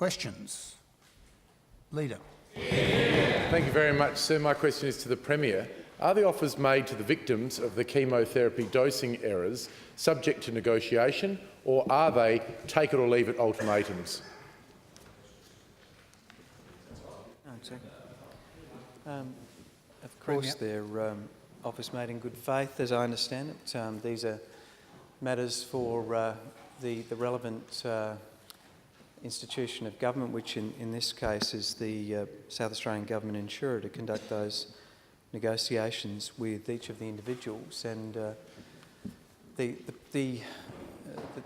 Questions? Leader. Thank you very much, sir. My question is to the Premier. Are the offers made to the victims of the chemotherapy dosing errors subject to negotiation, or are they take-it-or-leave-it ultimatums? Of course, they're offers made in good faith, as I understand it. These are matters for the relevant institution of government, which in this case is the South Australian Government Insurer, to conduct those negotiations with each of the individuals. And the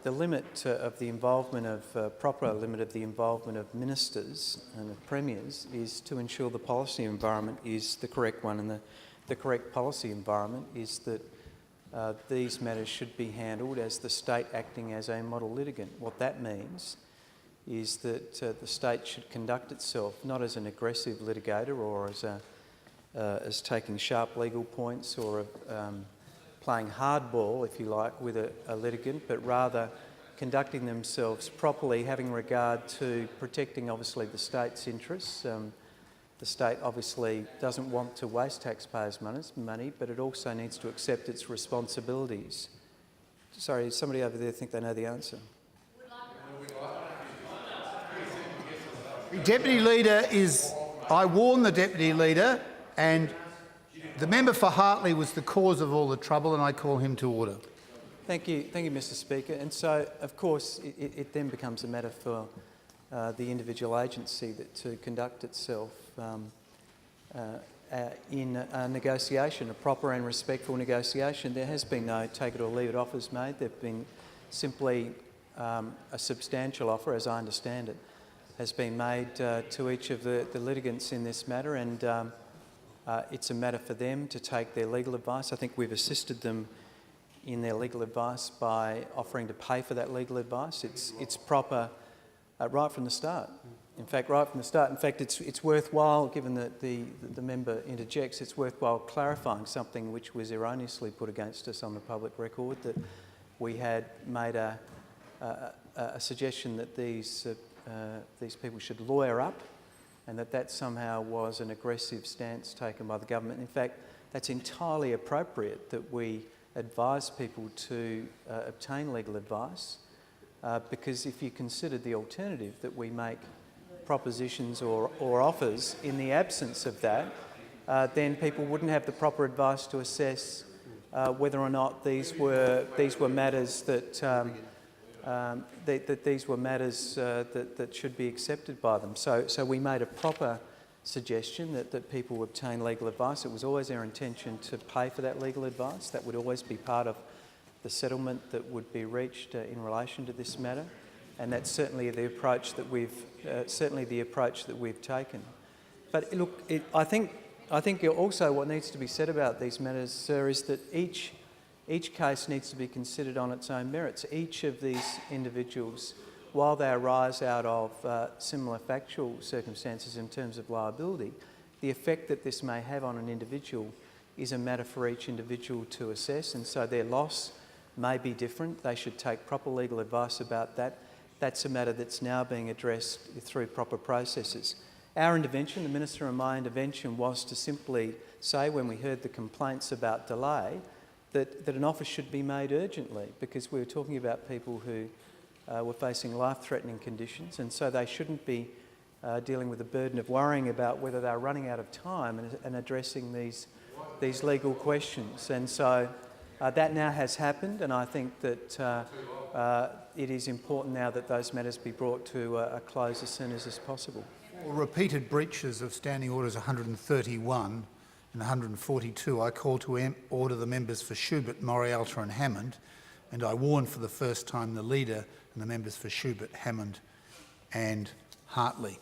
limit of the involvement of proper limit of the involvement of ministers and of premiers is to ensure the policy environment is the correct one, and the correct policy environment is that these matters should be handled as the state acting as a model litigant. What that means is that the state should conduct itself not as an aggressive litigator or as taking sharp legal points or playing hardball, if you like, with a litigant, but rather conducting themselves properly, having regard to protecting, obviously, the state's interests. The state obviously doesn't want to waste taxpayers' money, but it also needs to accept its responsibilities. Sorry, somebody over there think they know the answer? The Deputy Leader is... I warned the Deputy Leader, and the member for Hartley was the cause of all the trouble, and I call him to order. Thank you, Mr Speaker. And so, of course, it then becomes a matter for the individual agency to conduct itself in a negotiation, a proper and respectful negotiation. There has been no take-it-or-leave-it offers made. There have been simply a substantial offer, as I understand it, has been made to each of the litigants in this matter, and it's a matter for them to take their legal advice. I think we've assisted them in their legal advice by offering to pay for that legal advice. It's proper right from the start. In fact, right from the start. In fact, it's worthwhile, given that the member interjects, it's worthwhile clarifying something which was erroneously put against us on the public record, that we had made a suggestion that these people should lawyer up, and that somehow was an aggressive stance taken by the government. In fact, that's entirely appropriate that we advise people to obtain legal advice, because if you consider the alternative, that we make propositions or offers in the absence of that, then people wouldn't have the proper advice to assess whether or not these were matters that these were matters that should be accepted by them. So we made a proper suggestion that people obtain legal advice. It was always our intention to pay for that legal advice. That would always be part of the settlement that would be reached in relation to this matter, and that's certainly the approach that we've taken. But look, I think also what needs to be said about these matters, sir, is that each case needs to be considered on its own merits. Each of these individuals, while they arise out of similar factual circumstances in terms of liability, the effect that this may have on an individual is a matter for each individual to assess, and so their loss may be different. They should take proper legal advice about that. That's a matter that's now being addressed through proper processes. Our intervention, the Minister and my intervention, was to simply say, when we heard the complaints about delay, that an offer should be made urgently, because we were talking about people who were facing life-threatening conditions, and so they shouldn't be dealing with the burden of worrying about whether they're running out of time and addressing these legal questions. And so that now has happened, and I think that it is important now that those matters be brought to a close as soon as is possible. For repeated breaches of Standing Orders 131 and 142, I call to order the members for Schubert, Morialta and Hammond, and I warn for the first time the Leader and the members for Schubert, Hammond and Hartley.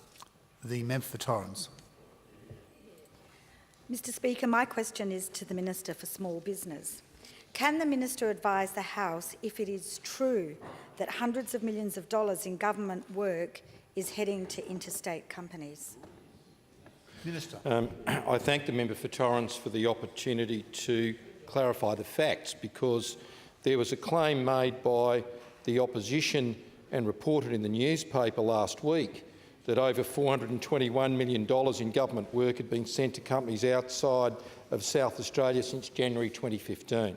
The member for Torrens. Mr Speaker, my question is to the Minister for Small Business. Can the Minister advise the House if it is true that hundreds of millions of dollars in government work is heading to interstate companies? Minister. I thank the member for Torrens for the opportunity to clarify the facts, because there was a claim made by the opposition and reported in the newspaper last week that over $421 million in government work had been sent to companies outside of South Australia since January 2015.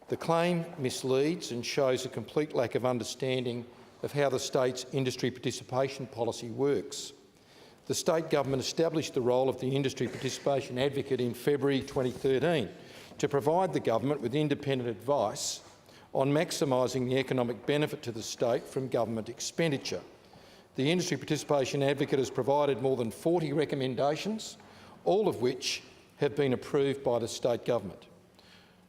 The claim misleads and shows a complete lack of understanding of how the state's industry participation policy works. The state government established the role of the Industry Participation Advocate in February 2013 to provide the government with independent advice on maximising the economic benefit to the state from government expenditure. The Industry Participation Advocate has provided more than 40 recommendations, all of which have been approved by the state government.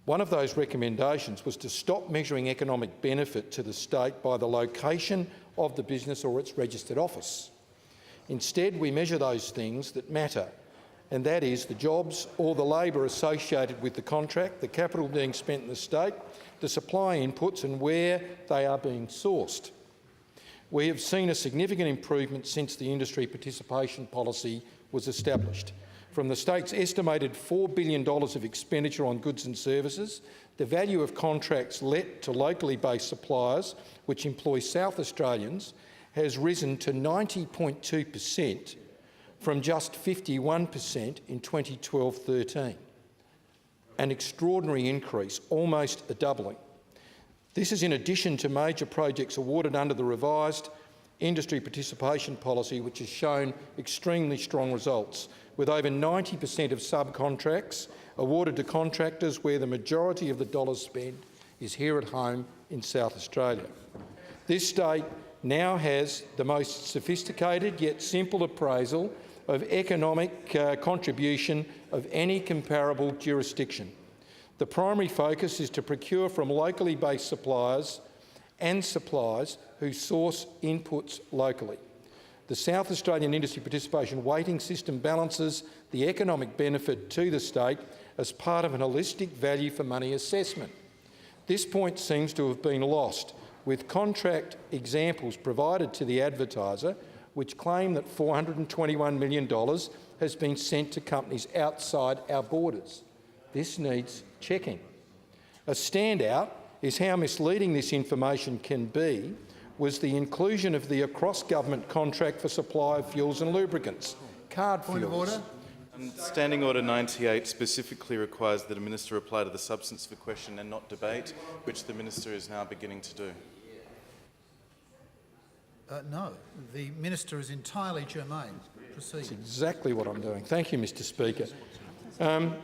One of those recommendations was to stop measuring economic benefit to the state by the location of the business or its registered office. Instead, we measure those things that matter, and that is the jobs or the labour associated with the contract, the capital being spent in the state, the supply inputs and where they are being sourced. We have seen a significant improvement since the industry participation policy was established. From the state's estimated $4 billion of expenditure on goods and services, the value of contracts let to locally based suppliers, which employ South Australians, has risen to 90.2% from just 51% in 2012-13. An extraordinary increase, almost a doubling. This is in addition to major projects awarded under the revised industry participation policy, which has shown extremely strong results, with over 90% of subcontracts awarded to contractors where the majority of the dollars spent is here at home in South Australia. This state now has the most sophisticated yet simple appraisal of economic contribution of any comparable jurisdiction. The primary focus is to procure from locally based suppliers and suppliers who source inputs locally. The South Australian Industry Participation Weighting System balances the economic benefit to the state as part of an holistic value for money assessment. This point seems to have been lost, with contract examples provided to the advertiser which claim that $421 million has been sent to companies outside our borders. This needs checking. A standout is how misleading this information can be was the inclusion of the across-government contract for supply of fuels and lubricants, card fuels. Point of order. Standing Order 98 specifically requires that a minister reply to the substance of a question and not debate, which the minister is now beginning to do. No, the minister is entirely germane. Proceed. That's exactly what I'm doing. Thank you, Mr Speaker. I'm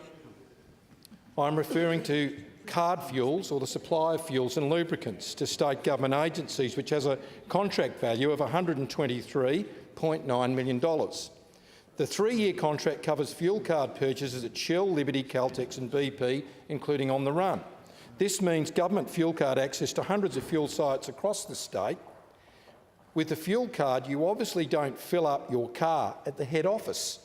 referring to card fuels or the supply of fuels and lubricants to state government agencies, which has a contract value of $123.9 million. The 3-year contract covers fuel card purchases at Shell, Liberty, Caltex and BP, including on the run. This means government fuel card access to hundreds of fuel sites across the state. With the fuel card, you obviously don't fill up your car at the head office,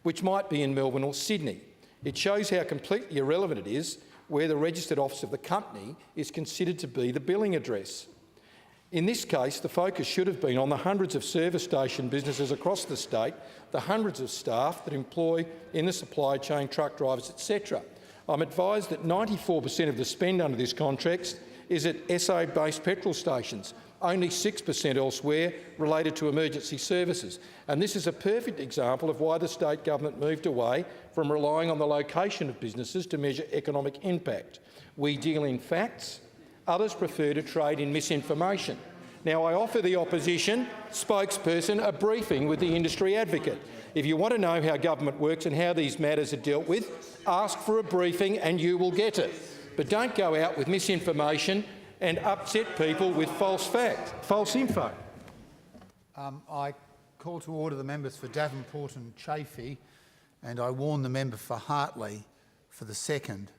which might be in Melbourne or Sydney. It shows how completely irrelevant it is where the registered office of the company is considered to be the billing address. In this case, the focus should have been on the hundreds of service station businesses across the state, the hundreds of staff that employ in the supply chain, truck drivers, etc. I'm advised that 94% of the spend under this contract is at SA-based petrol stations, only 6% elsewhere related to emergency services. And this is a perfect example of why the state government moved away from relying on the location of businesses to measure economic impact. We deal in facts, others prefer to trade in misinformation. Now, I offer the opposition spokesperson a briefing with the industry advocate. If you want to know how government works and how these matters are dealt with, ask for a briefing and you will get it. But don't go out with misinformation and upset people with false info. I call to order the members for Davenport and Chafee, and I warn the member for Hartley for the second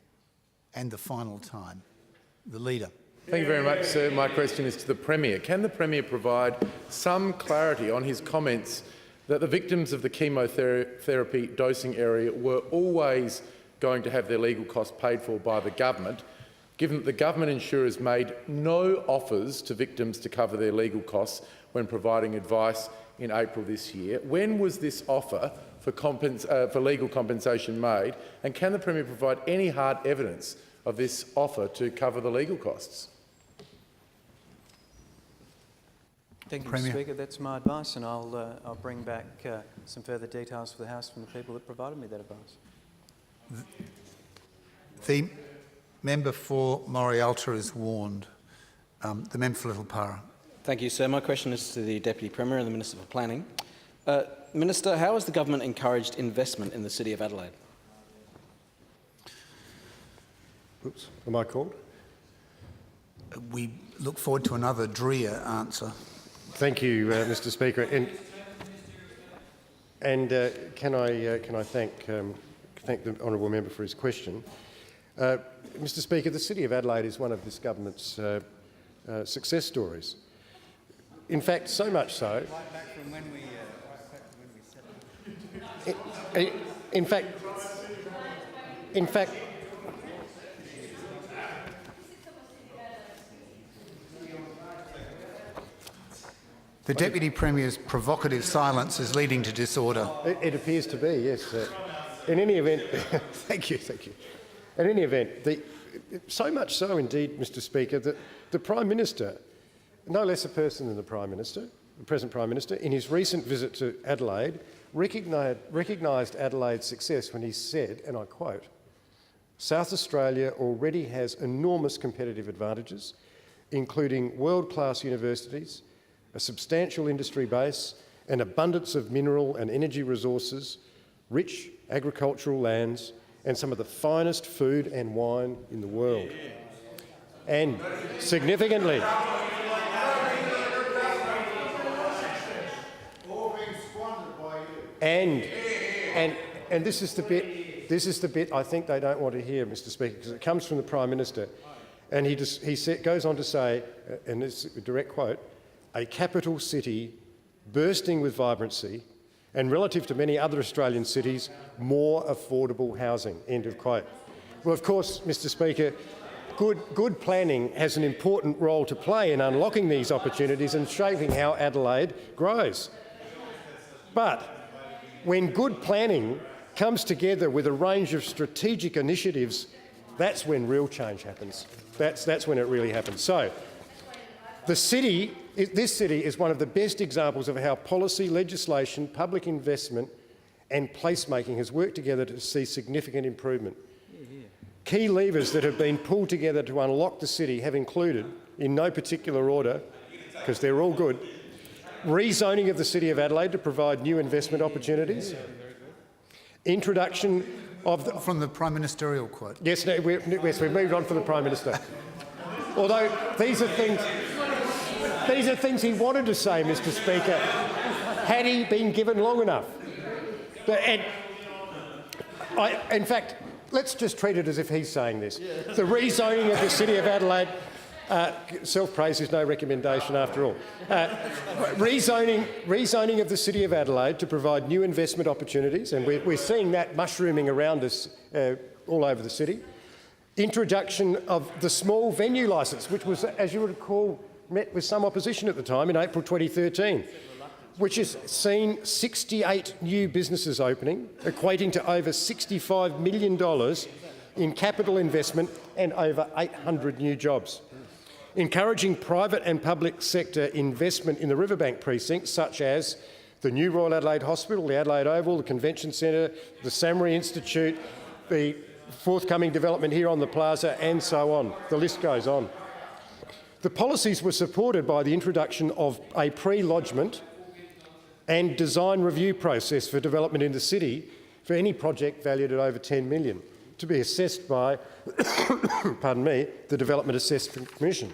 and the final time. The Leader. Thank you very much, sir. My question is to the Premier. Can the Premier provide some clarity on his comments that the victims of the chemotherapy dosing area were always going to have their legal costs paid for by the government, given that the government insurers made no offers to victims to cover their legal costs when providing advice in April this year? When was this offer for legal compensation made, and can the Premier provide any hard evidence of this offer to cover the legal costs? Thank you, Premier. Mr Speaker. That's my advice, and I'll bring back some further details for the House from the people that provided me that advice. The member for Morialta is warned. The member for Little Para. Thank you, sir. My question is to the Deputy Premier and the Minister for Planning. Minister, how has the government encouraged investment in the City of Adelaide? Oops, am I called? We look forward to another Drea answer. Thank you, Mr Speaker. And can I thank the honourable member for his question. Mr Speaker, the City of Adelaide is one of this government's success stories. In fact, so much so. In fact, the Deputy Premier's provocative silence is leading to disorder. it appears to be, yes. In any event, thank you. In any event, so much so indeed, Mr Speaker, that the Prime Minister, no less a person than the Prime Minister, the present Prime Minister, in his recent visit to Adelaide, recognised Adelaide's success when he said, and I quote, "South Australia already has enormous competitive advantages, including world-class universities, a substantial industry base, an abundance of mineral and energy resources, rich agricultural lands, and some of the finest food and wine in the world." And significantly, and this is the bit I think they don't want to hear, Mr Speaker, because it comes from the Prime Minister, and he goes on to say, and this is a direct quote, "A capital city bursting with vibrancy and relative to many other Australian cities, more affordable housing," end of quote. Well, of course, Mr Speaker, good planning has an important role to play in unlocking these opportunities and shaping how Adelaide grows. But when good planning comes together with a range of strategic initiatives, that's when real change happens. That's when it really happens. So, this city is one of the best examples of how policy, legislation, public investment and placemaking has worked together to see significant improvement. Key levers that have been pulled together to unlock the city have included, in no particular order, because they're all good, rezoning of the City of Adelaide to provide new investment opportunities, introduction of the... From the Prime Ministerial quote. Yes, no, we've moved on from the Prime Minister. Although these are things he wanted to say, Mr Speaker, had he been given long enough. In fact, let's just treat it as if he's saying this. The rezoning of the City of Adelaide, self-praise is no recommendation after all. Rezoning of the City of Adelaide to provide new investment opportunities, and we're seeing that mushrooming around us all over the city. Introduction of the small venue licence, which was, as you would recall, met with some opposition at the time in April 2013, which has seen 68 new businesses opening, equating to over $65 million in capital investment and over 800 new jobs. Encouraging private and public sector investment in the Riverbank precinct, such as the new Royal Adelaide Hospital, the Adelaide Oval, the Convention Centre, the Samri Institute, the forthcoming development here on the Plaza, and so on. The list goes on. The policies were supported by the introduction of a pre-lodgement and design review process for development in the city for any project valued at over $10 million, to be assessed by pardon me, the Development Assessment Commission.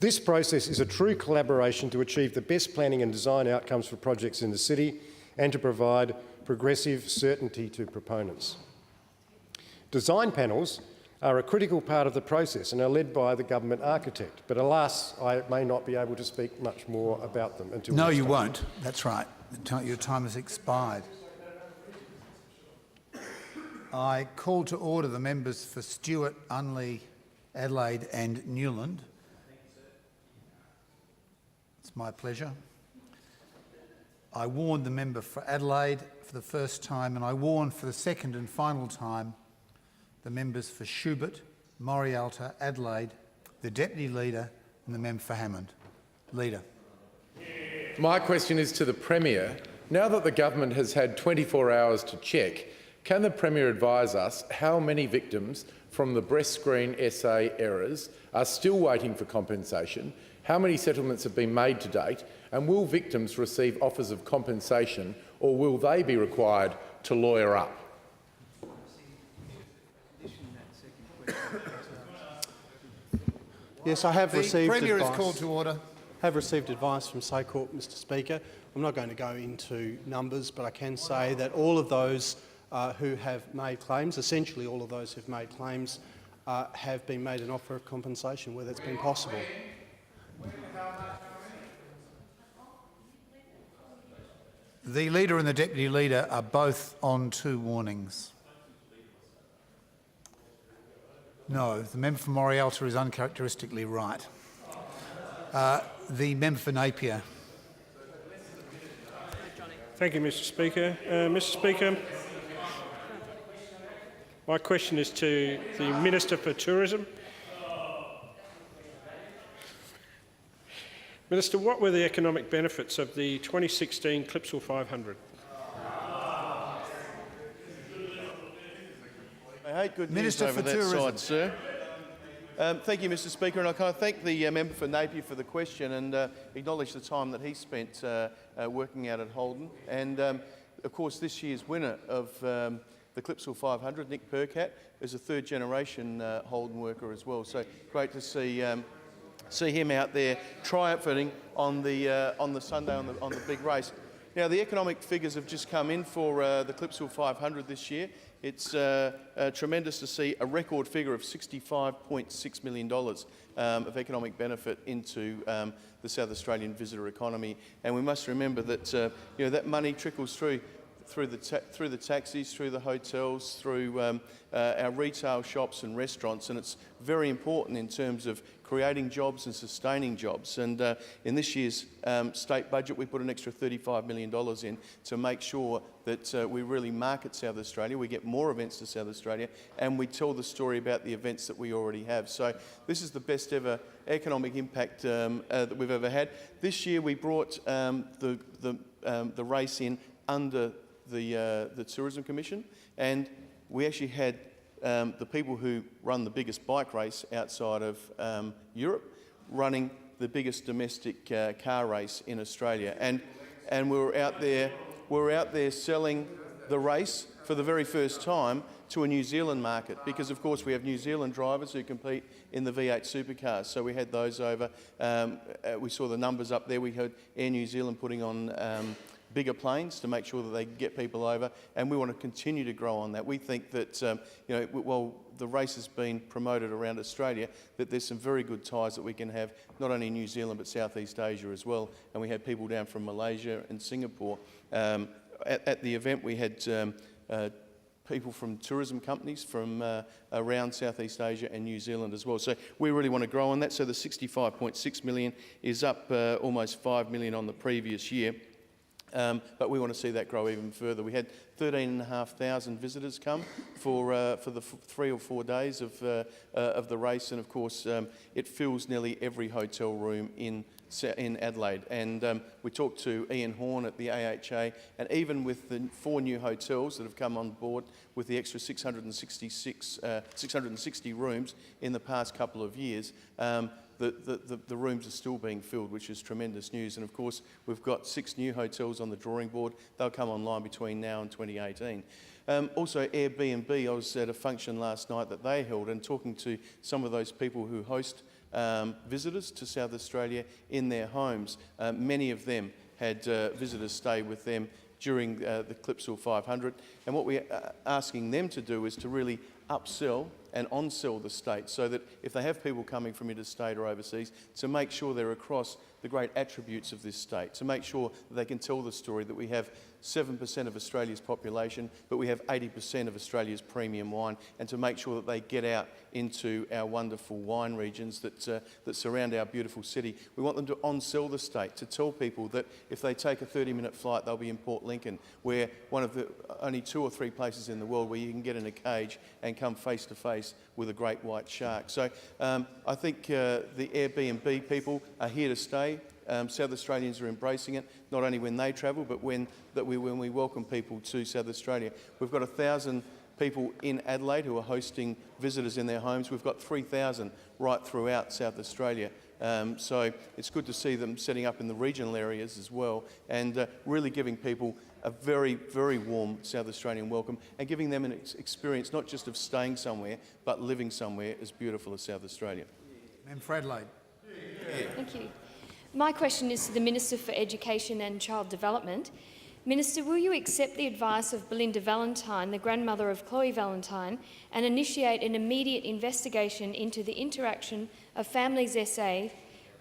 This process is a true collaboration to achieve the best planning and design outcomes for projects in the city and to provide progressive certainty to proponents. Design panels are a critical part of the process and are led by the government architect, but alas, I may not be able to speak much more about them until... No, you won't. That's right. Your time has expired. I call to order the members for Stewart, Unley, Adelaide and Newland. It's my pleasure. I warned the member for Adelaide for the first time, and I warn for the second and final time the members for Schubert, Morialta, Adelaide, the Deputy Leader and the member for Hammond. Leader. My question is to the Premier. Now that the government has had 24 hours to check, can the Premier advise us how many victims from the breast screen SA errors are still waiting for compensation, how many settlements have been made to date, and will victims receive offers of compensation, or will they be required to lawyer up? Yes, I have The received Premier advice. is called to order. Have received advice from SACORP, Mr Speaker. I'm not going to go into numbers, but I can say that all of those who have made claims, essentially all of those who've made claims, have been made an offer of compensation where that's been possible. The Leader and the Deputy Leader are both on 2 warnings. No, the member for Morialta is uncharacteristically right. The member for Napier. Thank you, Mr Speaker. Mr Speaker, my question is to the Minister for Tourism. Minister, what were the economic benefits of the 2016 Clipsal 500? I hate good Minister news over for that Tourism. side, sir. Thank you, Mr Speaker, and I kind of thank the member for Napier for the question and acknowledge the time that he spent working out at Holden. And of course, this year's winner of the Clipsal 500, Nick Percat, is a third-generation Holden worker as well. So great to see him out there triumphing on the Sunday on the big race. Now, the economic figures have just come in for the Clipsal 500 this year. It's tremendous to see a record figure of $65.6 million of economic benefit into the South Australian visitor economy. And we must remember that that money trickles through the taxis, through the hotels, through our retail shops and restaurants, and it's very important in terms of creating jobs and sustaining jobs. And in this year's state budget, we put an extra $35 million in to make sure that we really market South Australia, we get more events to South Australia, and we tell the story about the events that we already have. So this is the best ever economic impact that we've ever had. This year we brought the race in under the Tourism Commission, and we actually had the people who run the biggest bike race outside of Europe running the biggest domestic car race in Australia, and we were out there selling the race for the very first time to a New Zealand market, because of course we have New Zealand drivers who compete in the V8 supercars, so we had those over. We saw the numbers up there. We heard Air New Zealand putting on bigger planes to make sure that they get people over, and we want to continue to grow on that. We think that, while the race has been promoted around Australia, that there's some very good ties that we can have, not only in New Zealand but Southeast Asia as well. And we had people down from Malaysia and Singapore. At the event we had people from tourism companies from around Southeast Asia and New Zealand as well. So we really want to grow on that. So the $65.6 million is up almost $5 million on the previous year. But we want to see that grow even further. We had 13,500 visitors come for the 3 or 4 days of the race, and of course it fills nearly every hotel room in Adelaide. And we talked to Ian Horn at the AHA, and even with the 4 new hotels that have come on board with the extra 660 rooms in the past couple of years, the rooms are still being filled, which is tremendous news. And of course, we've got 6 new hotels on the drawing board. They'll come online between now and 2018. Also, Airbnb, I was at a function last night that they held, and talking to some of those people who host visitors to South Australia in their homes. Many of them had visitors stay with them during the Clipsal 500. And what we're asking them to do is to really upsell and on-sell the state, so that if they have people coming from interstate or overseas, to make sure they're across the great attributes of this state, to make sure that they can tell the story that we have 7% of Australia's population, but we have 80% of Australia's premium wine, and to make sure that they get out into our wonderful wine regions that surround our beautiful city. We want them to on-sell the state, to tell people that if they take a 30-minute flight, they'll be in Port Lincoln, where one of the only 2 or 3 places in the world where you can get in a cage and come face to face with a great white shark. So I think the Airbnb people are here to stay. South Australians are embracing it, not only when they travel, but when we welcome people to South Australia. We've got 1,000 people in Adelaide who are hosting visitors in their homes. We've got 3,000 right throughout South Australia. So it's good to see them setting up in the regional areas as well, and really giving people a very, very warm South Australian welcome, and giving them an experience not just of staying somewhere, but living somewhere as beautiful as South Australia. Member for Adelaide. Thank you. My question is to the Minister for Education and Child Development. Minister, will you accept the advice of Belinda Valentine, the grandmother of Chloe Valentine, and initiate an immediate investigation into the interaction of Families SA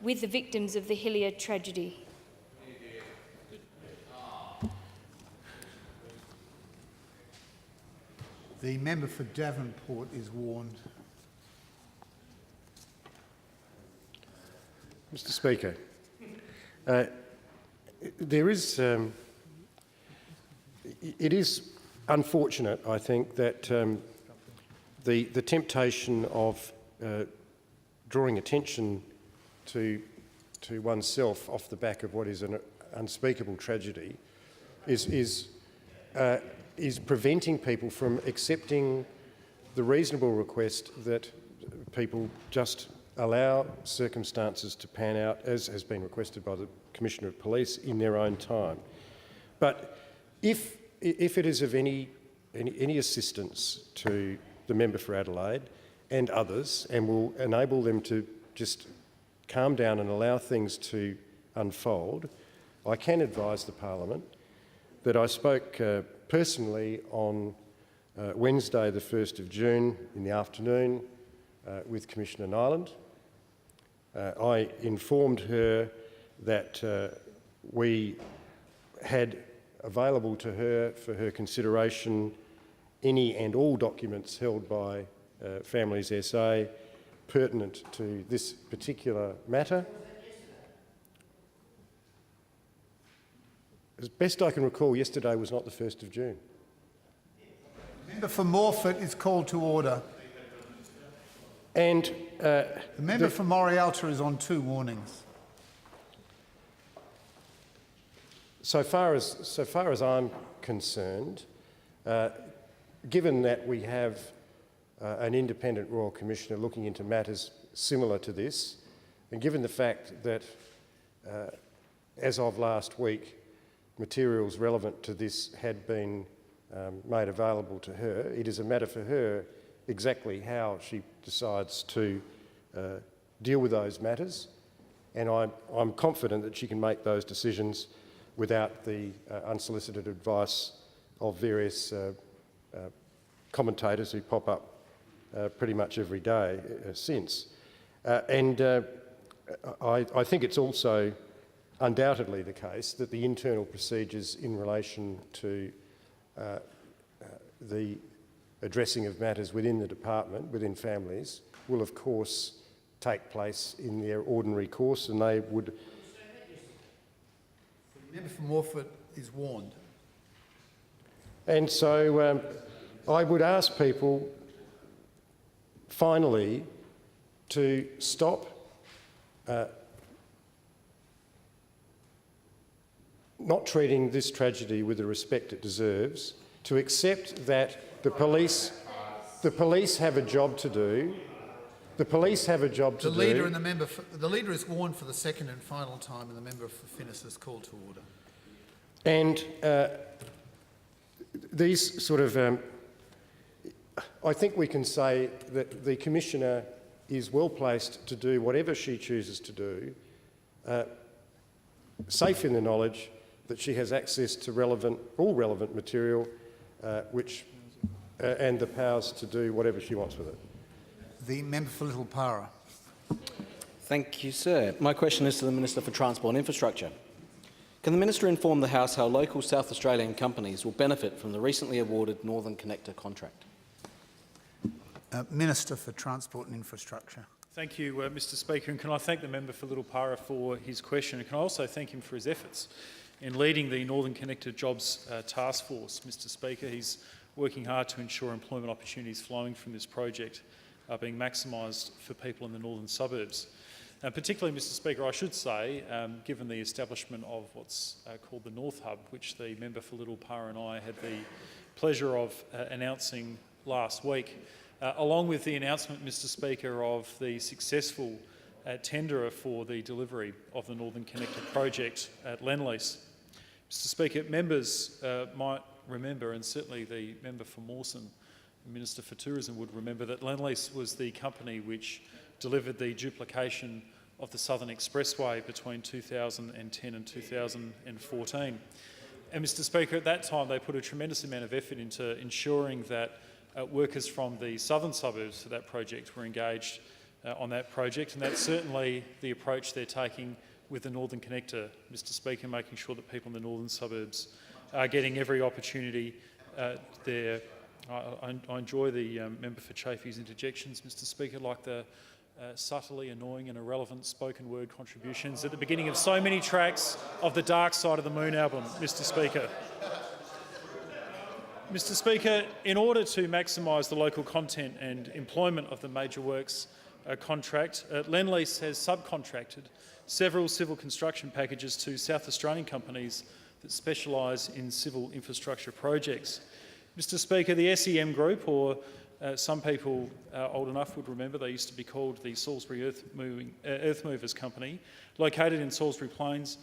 with the victims of the Hillier tragedy? The member for Devonport is warned. Mr Speaker, it is unfortunate, I think, that the temptation of drawing attention to oneself off the back of what is an unspeakable tragedy is preventing people from accepting the reasonable request that people just allow circumstances to pan out, as has been requested by the Commissioner of Police, in their own time. But if it is of any assistance to the member for Adelaide and others, and will enable them to just calm down and allow things to unfold, I can advise the Parliament that I spoke personally on Wednesday the 1st of June in the afternoon with Commissioner Nyland. I informed her that we had available to her for her consideration any and all documents held by Families SA pertinent to this particular matter. As best I can recall, yesterday was not the 1st of June. Member for Morford is called to order. And the member for Morialta is on 2 warnings. So far as I'm concerned, given that we have an independent Royal Commissioner looking into matters similar to this, and given the fact that as of last week, materials relevant to this had been made available to her, it is a matter for her exactly how she decides to deal with those matters, and I'm confident that she can make those decisions without the unsolicited advice of various commentators who pop up pretty much every day since. I think it's also undoubtedly the case that the internal procedures in relation to the addressing of matters within the department, within families, will of course take place in their ordinary course, and they would... The member for Morford is warned. And so I would ask people finally to stop not treating this tragedy with the respect it deserves, to accept that the police have a job to do. The police have a job to do. The leader is warned for the second and final time, and the member for Finnis is called to order. And these sort of, I think we can say that the Commissioner is well placed to do whatever she chooses to do, safe in the knowledge that she has access to all relevant material, and the powers to do whatever she wants with it. The member for Little Para. Thank you, sir. My question is to the Minister for Transport and Infrastructure. Can the Minister inform the House how local South Australian companies will benefit from the recently awarded Northern Connector contract? Minister for Transport and Infrastructure. Thank you, Mr Speaker, and can I thank the member for Little Para for his question, and can I also thank him for his efforts in leading the Northern Connector Jobs Task Force. Mr Speaker, he's working hard to ensure employment opportunities flowing from this project are being maximised for people in the northern suburbs. Particularly, Mr Speaker, I should say, given the establishment of what's called the North Hub, which the member for Little Parra and I had the pleasure of announcing last week, along with the announcement, Mr Speaker, of the successful tender for the delivery of the Northern Connector project at Lendlease. Mr Speaker, members might remember, and certainly the member for Mawson, the Minister for Tourism, would remember that Lendlease was the company which delivered the duplication of the Southern Expressway between 2010 and 2014. And Mr Speaker, at that time they put a tremendous amount of effort into ensuring that workers from the southern suburbs for that project were engaged on that project, and that's certainly the approach they're taking with the Northern Connector, Mr Speaker, making sure that people in the northern suburbs are getting every opportunity there. I enjoy the member for Chafey's interjections, Mr Speaker, like the subtly annoying and irrelevant spoken word contributions at the beginning of so many tracks of the Dark Side of the Moon album, Mr Speaker. Mr Speaker, in order to maximise the local content and employment of the major works contract, Lendlease has subcontracted several civil construction packages to South Australian companies that specialise in civil infrastructure projects. Mr Speaker, the SEM Group, or some people old enough would remember they used to be called the Salisbury Earth Movers Company, located in Salisbury Plains,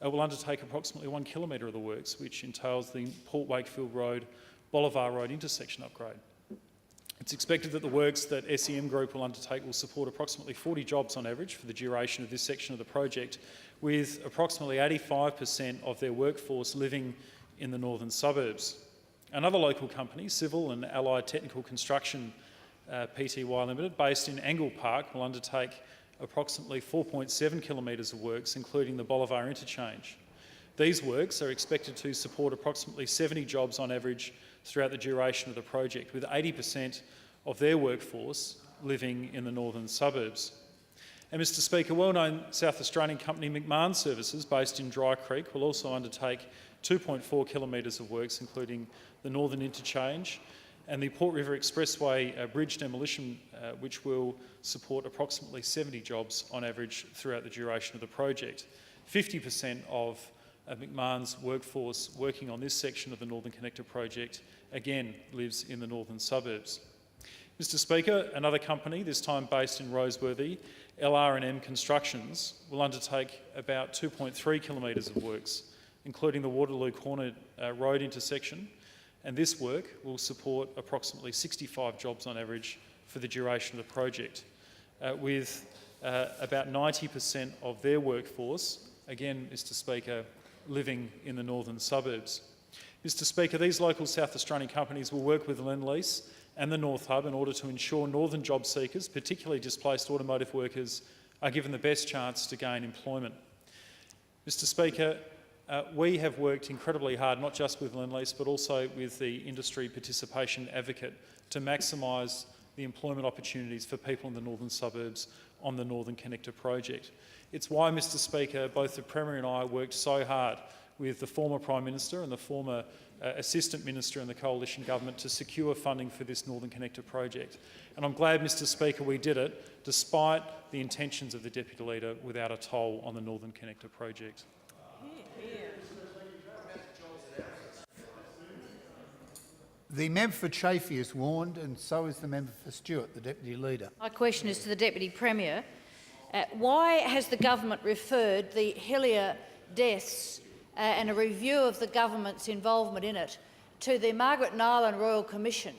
will undertake approximately 1 kilometre of the works, which entails the Port Wakefield Road, Bolivar Road intersection upgrade. It's expected that the works that SEM Group will undertake will support approximately 40 jobs on average for the duration of this section of the project, with approximately 85% of their workforce living in the northern suburbs. Another local company, Civil and Allied Technical Construction Pty Limited, based in Angle Park, will undertake approximately 4.7 kilometres of works, including the Bolivar interchange. These works are expected to support approximately 70 jobs on average throughout the duration of the project, with 80% of their workforce living in the northern suburbs. And Mr Speaker, well-known South Australian company McMahon Services, based in Dry Creek, will also undertake 2.4 kilometres of works, including the Northern Interchange and the Port River Expressway bridge demolition, which will support approximately 70 jobs on average throughout the duration of the project. 50% of McMahon's workforce working on this section of the Northern Connector project, again, lives in the northern suburbs. Mr Speaker, another company, this time based in Roseworthy, LR&M Constructions, will undertake about 2.3 kilometres of works, including the Waterloo Corner Road intersection, and this work will support approximately 65 jobs on average for the duration of the project, with about 90% of their workforce, again, Mr Speaker, living in the northern suburbs. Mr Speaker, these local South Australian companies will work with Lendlease and the North Hub in order to ensure northern job seekers, particularly displaced automotive workers, are given the best chance to gain employment. Mr Speaker, we have worked incredibly hard, not just with Lendlease, but also with the Industry Participation Advocate, to maximise the employment opportunities for people in the northern suburbs on the Northern Connector project. It's why, Mr Speaker, both the Premier and I worked so hard with the former Prime Minister and the former Assistant Minister in the Coalition Government to secure funding for this Northern Connector project. And I'm glad, Mr Speaker, we did it, despite the intentions of the Deputy Leader, without a toll on the Northern Connector project. The member for Chafey is warned, and so is the member for Stewart, the Deputy Leader. My question is to the Deputy Premier. Why has the government referred the Hillier deaths and a review of the government's involvement in it to the Margaret Nyland Royal Commission,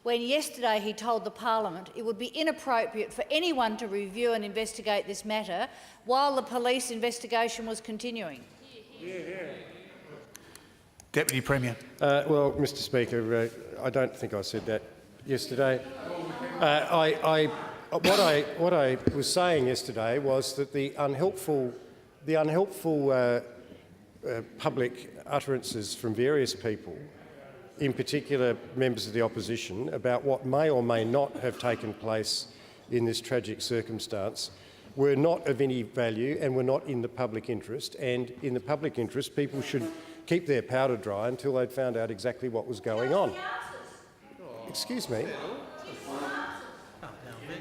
when yesterday he told the Parliament it would be inappropriate for anyone to review and investigate this matter while the police investigation was continuing? Deputy Premier. Well, Mr Speaker, I don't think I said that yesterday. What I was saying yesterday was that the unhelpful public utterances from various people, in particular members of the opposition, about what may or may not have taken place in this tragic circumstance were not of any value and were not in the public interest. And in the public interest, people should keep their powder dry until they'd found out exactly what was going on. Excuse me.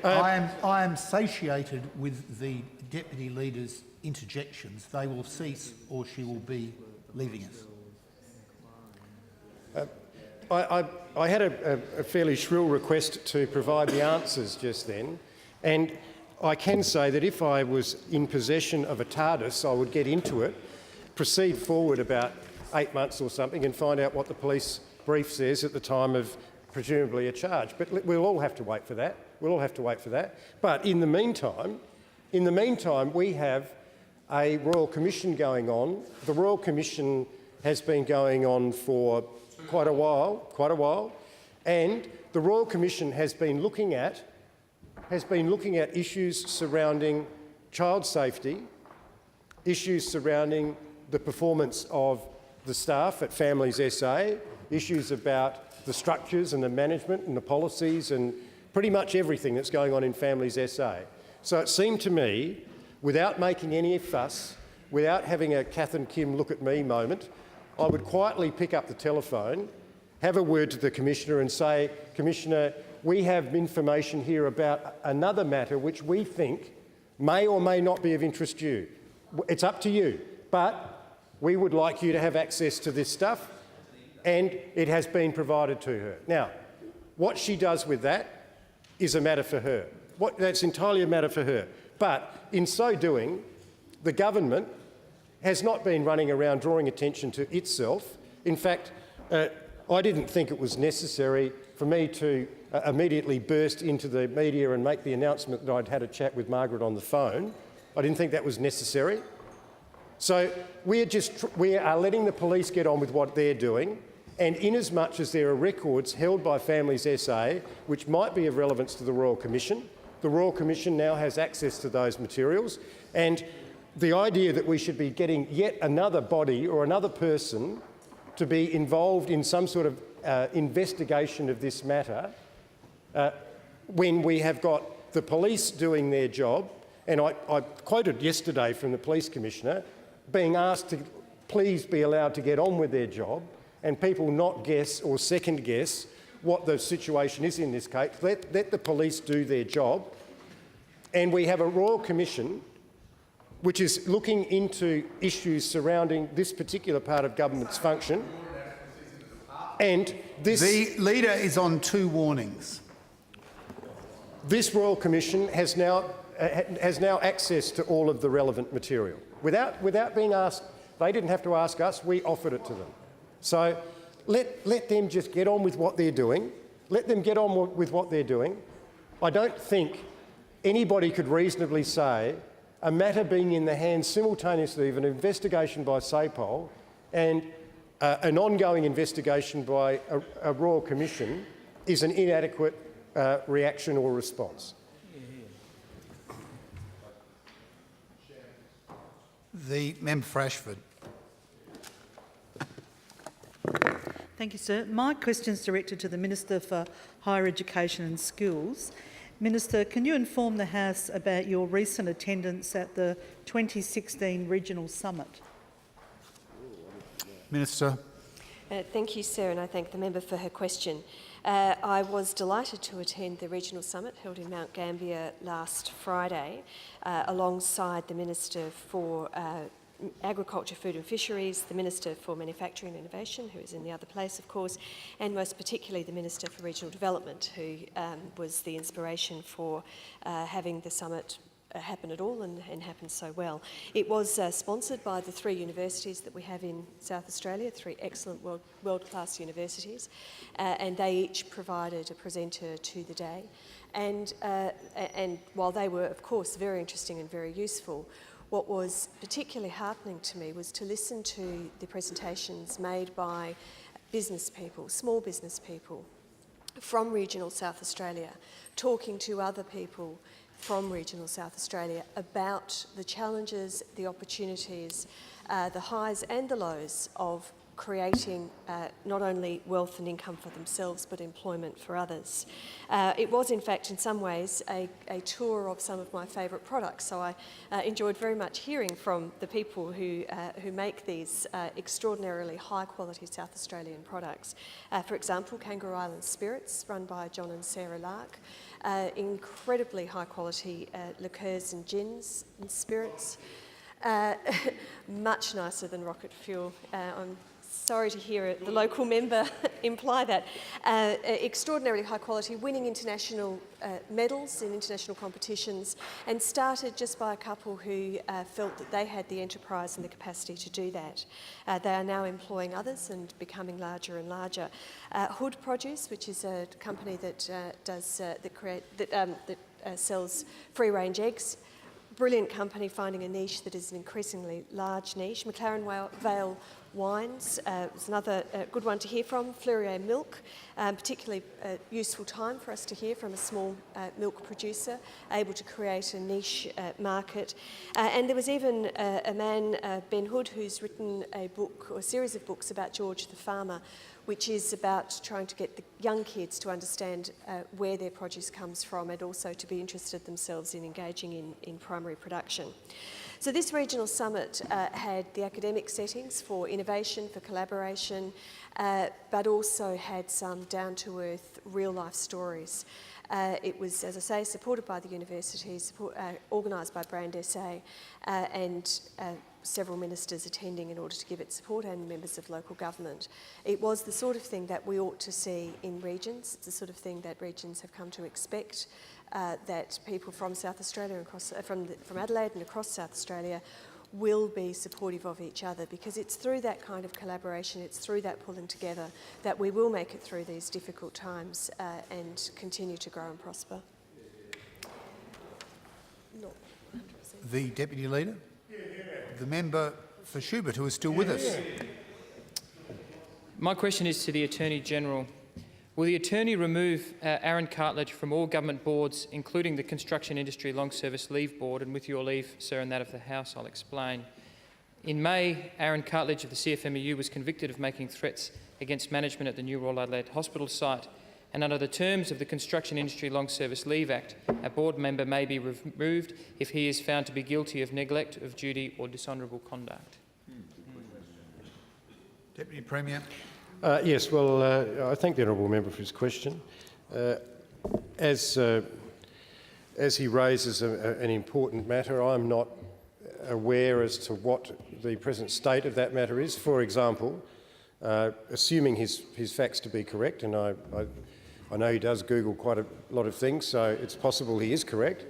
I am satiated with the Deputy Leader's interjections. They will cease or she will be leaving us. I had a fairly shrill request to provide the answers just then, and I can say that if I was in possession of a TARDIS, I would get into it, proceed forward about 8 months or something and find out what the police brief says at the time of presumably a charge. But we'll all have to wait for that. We'll all have to wait for that. But in the meantime, we have a Royal Commission going on. The Royal Commission has been going on for quite a while, and the Royal Commission has been looking at issues surrounding child safety, issues surrounding the performance of the staff at Families SA, issues about the structures and the management and the policies and pretty much everything that's going on in Families SA. So it seemed to me, without making any fuss, without having a Kath and Kim look at me moment, I would quietly pick up the telephone, have a word to the Commissioner and say, Commissioner, we have information here about another matter which we think may or may not be of interest to you. It's up to you, but we would like you to have access to this stuff, and it has been provided to her. Now, what she does with that is a matter for her. That's entirely a matter for her. But in so doing, the government has not been running around drawing attention to itself. In fact, I didn't think it was necessary for me to immediately burst into the media and make the announcement that I'd had a chat with Margaret on the phone. I didn't think that was necessary. So we are letting the police get on with what they're doing, and inasmuch as there are records held by Families SA which might be of relevance to the Royal Commission now has access to those materials, and the idea that we should be getting yet another body or another person to be involved in some sort of investigation of this matter when we have got the police doing their job, and I quoted yesterday from the Police Commissioner being asked to please be allowed to get on with their job and people not guess or second guess what the situation is in this case. Let the police do their job. And we have a Royal Commission which is looking into issues surrounding this particular part of government's function. And this... The Leader is on 2 warnings. This Royal Commission has now access to all of the relevant material. Without being asked, they didn't have to ask us, we offered it to them. So let them just get on with what they're doing. Let them get on with what they're doing. I don't think anybody could reasonably say a matter being in the hands simultaneously of an investigation by SAPOL and an ongoing investigation by a Royal Commission is an inadequate reaction or response. The member for Ashford. Thank you, sir. My question is directed to the Minister for Higher Education and Skills. Minister, can you inform the House about your recent attendance at the 2016 Regional Summit? Minister. Thank you, sir, and I thank the member for her question. I was delighted to attend the Regional Summit held in Mount Gambier last Friday alongside the Minister for Agriculture, Food and Fisheries, the Minister for Manufacturing and Innovation, who is in the other place, of course, and most particularly the Minister for Regional Development, who was the inspiration for having the summit happen at all and happen so well. It was sponsored by the 3 universities that we have in South Australia, 3 excellent world-class universities, and they each provided a presenter to the day. And while they were, of course, very interesting and very useful, what was particularly heartening to me was to listen to the presentations made by business people, small business people from regional South Australia, talking to other people from regional South Australia about the challenges, the opportunities, the highs and the lows of creating not only wealth and income for themselves but employment for others. It was in fact in some ways a tour of some of my favourite products, so I enjoyed very much hearing from the people who make these extraordinarily high quality South Australian products. For example, Kangaroo Island Spirits, run by John and Sarah Lark, incredibly high quality liqueurs and gins and spirits. Much nicer than rocket fuel. I'm sorry to hear the local member imply that. Extraordinarily high quality, winning international medals in international competitions, and started just by a couple who felt that they had the enterprise and the capacity to do that. They are now employing others and becoming larger and larger. Hood Produce, which is a company that sells free-range eggs. Brilliant company, finding a niche that is an increasingly large niche. McLaren Vale Wines is another good one to hear from. Fleurier Milk, particularly a useful time for us to hear from a small milk producer, able to create a niche market. And there was even a man, Ben Hood, who's written a book or a series of books about George the Farmer, which is about trying to get the young kids to understand where their produce comes from and also to be interested themselves in engaging in primary production. So this regional summit had the academic settings for innovation, for collaboration, but also had some down-to-earth, real-life stories. It was, as I say, supported by the universities, organised by Brand SA, and several ministers attending in order to give it support, and members of local government. It was the sort of thing that we ought to see in regions. It's the sort of thing that regions have come to expect, that people from South Australia, from Adelaide and across South Australia will be supportive of each other, because it's through that kind of collaboration, it's through that pulling together that we will make it through these difficult times and continue to grow and prosper. The Deputy Leader. The member for Schubert, who is still with us. My question is to the Attorney-General. Will the Attorney remove Aaron Cartledge from all government boards, including the Construction Industry Long Service Leave Board? And with your leave, sir, and that of the House, I'll explain. In May, Aaron Cartledge of the CFMEU was convicted of making threats against management at the New Royal Adelaide Hospital site, and under the terms of the Construction Industry Long Service Leave Act, a board member may be removed if he is found to be guilty of neglect of duty or dishonourable conduct. Deputy Premier. Yes, well, I thank the honourable member for his question. As he raises an important matter, I'm not aware as to what the present state of that matter is. For example, assuming his facts to be correct, and I know he does Google quite a lot of things, so it's possible he is correct.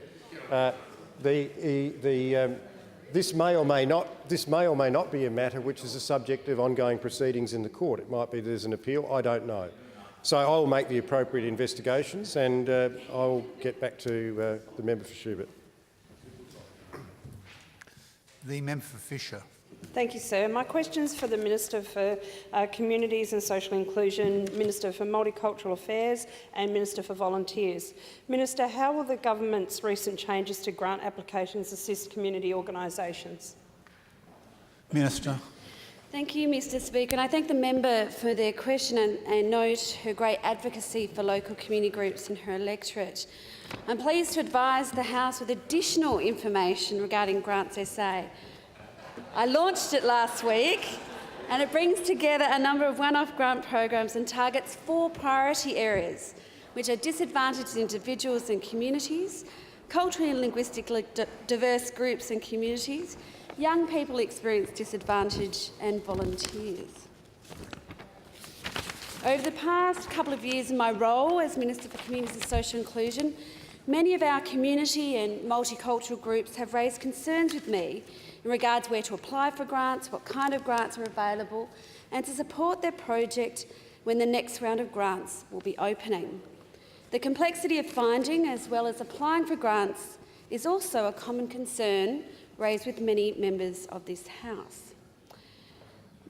This may or may not be a matter which is a subject of ongoing proceedings in the court. It might be there's an appeal. I don't know. So I will make the appropriate investigations, and I'll get back to the member for Schubert. The member for Fisher. Thank you, sir. My question is for the Minister for Communities and Social Inclusion, Minister for Multicultural Affairs and Minister for Volunteers. Minister, how will the government's recent changes to grant applications assist community organisations? Minister. Thank you, Mr Speaker, and I thank the member for their question and note her great advocacy for local community groups in her electorate. I'm pleased to advise the House with additional information regarding Grants SA. I launched it last week, and it brings together a number of one-off grant programs and targets 4 priority areas, which are disadvantaged individuals and communities, culturally and linguistically diverse groups and communities, young people experience disadvantage, and volunteers. Over the past couple of years in my role as Minister for Communities and Social Inclusion, many of our community and multicultural groups have raised concerns with me in regards where to apply for grants, what kind of grants are available, and to support their project when the next round of grants will be opening. The complexity of finding as well as applying for grants is also a common concern raised with many members of this House.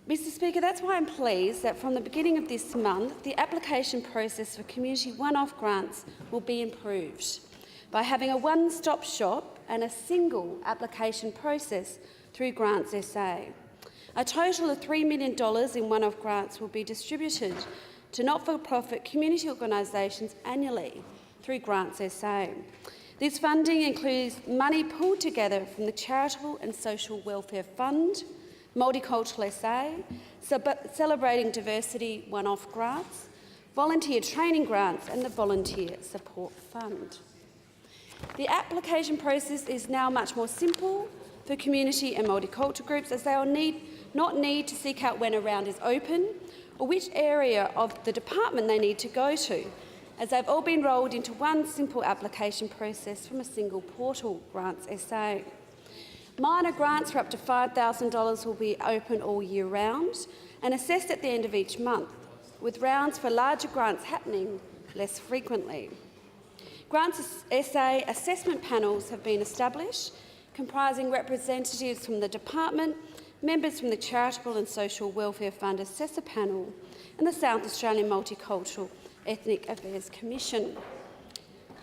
Mr Speaker, that's why I'm pleased that from the beginning of this month, the application process for community one-off grants will be improved by having a one-stop shop and a single application process through Grants SA. A total of $3 million in one-off grants will be distributed to not-for-profit community organisations annually through Grants SA. This funding includes money pulled together from the Charitable and Social Welfare Fund, Multicultural SA, Celebrating Diversity one-off grants, volunteer training grants and the Volunteer Support Fund. The application process is now much more simple for community and multicultural groups, as they will not need to seek out when a round is open or which area of the department they need to go to, as they've all been rolled into one simple application process from a single portal, Grants SA. Minor grants for up to $5,000 will be open all year round and assessed at the end of each month, with rounds for larger grants happening less frequently. Grants SA assessment panels have been established, comprising representatives from the department, members from the Charitable and Social Welfare Fund Assessor Panel and the South Australian Multicultural Ethnic Affairs Commission.